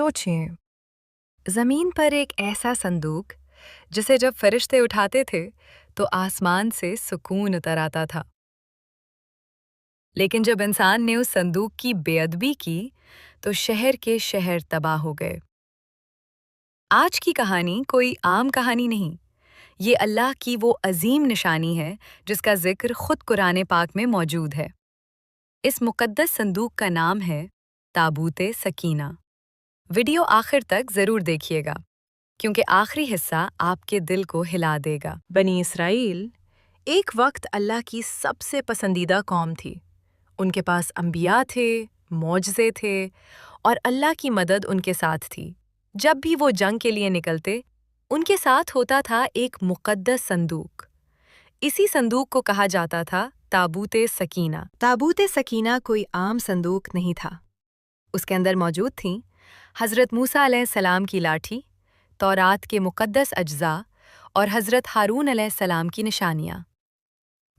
سوچیں، زمین پر ایک ایسا صندوق جسے جب فرشتے اٹھاتے تھے تو آسمان سے سکون اتر آتا تھا، لیکن جب انسان نے اس صندوق کی بے ادبی کی تو شہر کے شہر تباہ ہو گئے۔ آج کی کہانی کوئی عام کہانی نہیں، یہ اللہ کی وہ عظیم نشانی ہے جس کا ذکر خود قرآن پاک میں موجود ہے۔ اس مقدس صندوق کا نام ہے تابوت سکینہ۔ ویڈیو آخر تک ضرور دیکھیے گا کیونکہ آخری حصہ آپ کے دل کو ہلا دے گا۔ بنی اسرائیل ایک وقت اللہ کی سب سے پسندیدہ قوم تھی۔ ان کے پاس انبیاء تھے، معجزے تھے اور اللہ کی مدد ان کے ساتھ تھی۔ جب بھی وہ جنگ کے لیے نکلتے، ان کے ساتھ ہوتا تھا ایک مقدس صندوق۔ اسی صندوق کو کہا جاتا تھا تابوت سکینہ۔ تابوت سکینہ کوئی عام صندوق نہیں تھا۔ اس کے اندر موجود تھیں حضرت موسیٰ علیہ السلام کی لاٹھی، تورات کے مقدس اجزاء اور حضرت ہارون علیہ السلام کی نشانیاں۔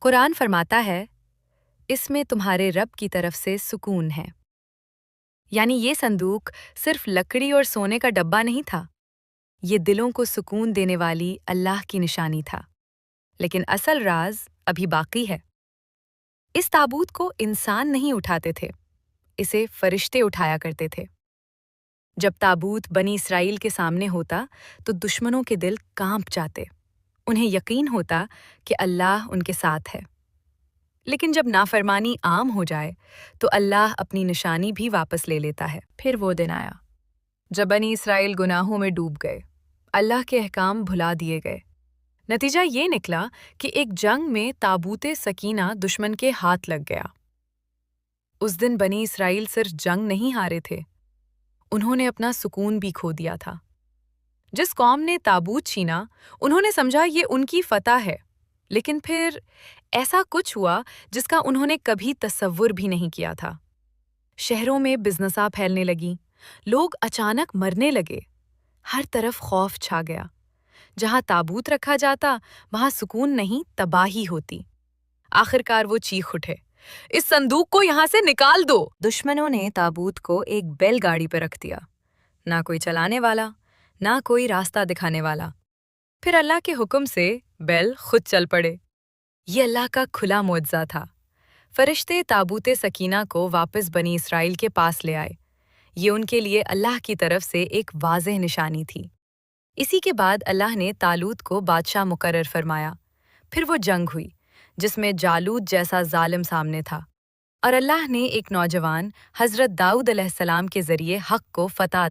قرآن فرماتا ہے، اس میں تمہارے رب کی طرف سے سکون ہے۔ یعنی یہ صندوق صرف لکڑی اور سونے کا ڈبہ نہیں تھا، یہ دلوں کو سکون دینے والی اللہ کی نشانی تھا۔ لیکن اصل راز ابھی باقی ہے۔ اس تابوت کو انسان نہیں اٹھاتے تھے، اسے فرشتے اٹھایا کرتے تھے۔ جب تابوت بنی اسرائیل کے سامنے ہوتا تو دشمنوں کے دل کانپ جاتے، انہیں یقین ہوتا کہ اللہ ان کے ساتھ ہے۔ لیکن جب نافرمانی عام ہو جائے تو اللہ اپنی نشانی بھی واپس لے لیتا ہے۔ پھر وہ دن آیا جب بنی اسرائیل گناہوں میں ڈوب گئے، اللہ کے احکام بھلا دیے گئے۔ نتیجہ یہ نکلا کہ ایک جنگ میں تابوت سکینہ دشمن کے ہاتھ لگ گیا۔ اس دن بنی اسرائیل صرف جنگ نہیں ہارے تھے، انہوں نے اپنا سکون بھی کھو دیا تھا۔ جس قوم نے تابوت چھینا، انہوں نے سمجھا یہ ان کی فتح ہے، لیکن پھر ایسا کچھ ہوا جس کا انہوں نے کبھی تصور بھی نہیں کیا تھا۔ شہروں میں بزنسیں پھیلنے لگیں، لوگ اچانک مرنے لگے، ہر طرف خوف چھا گیا۔ جہاں تابوت رکھا جاتا وہاں سکون نہیں، تباہی ہوتی۔ آخرکار وہ چیخ اٹھے، اس صندوق کو یہاں سے نکال دو۔ دشمنوں نے تابوت کو ایک بیل گاڑی پہ رکھ دیا، نہ کوئی چلانے والا، نہ کوئی راستہ دکھانے والا۔ پھر اللہ کے حکم سے بیل خود چل پڑے۔ یہ اللہ کا کھلا معجزہ تھا۔ فرشتے تابوت سکینہ کو واپس بنی اسرائیل کے پاس لے آئے۔ یہ ان کے لیے اللہ کی طرف سے ایک واضح نشانی تھی۔ اسی کے بعد اللہ نے طالوت کو بادشاہ مقرر فرمایا۔ پھر وہ جنگ ہوئی جس میں جالوت جیسا ظالم سامنے تھا، اور اللہ نے ایک نوجوان حضرت داؤد علیہ السلام کے ذریعے حق کو فتح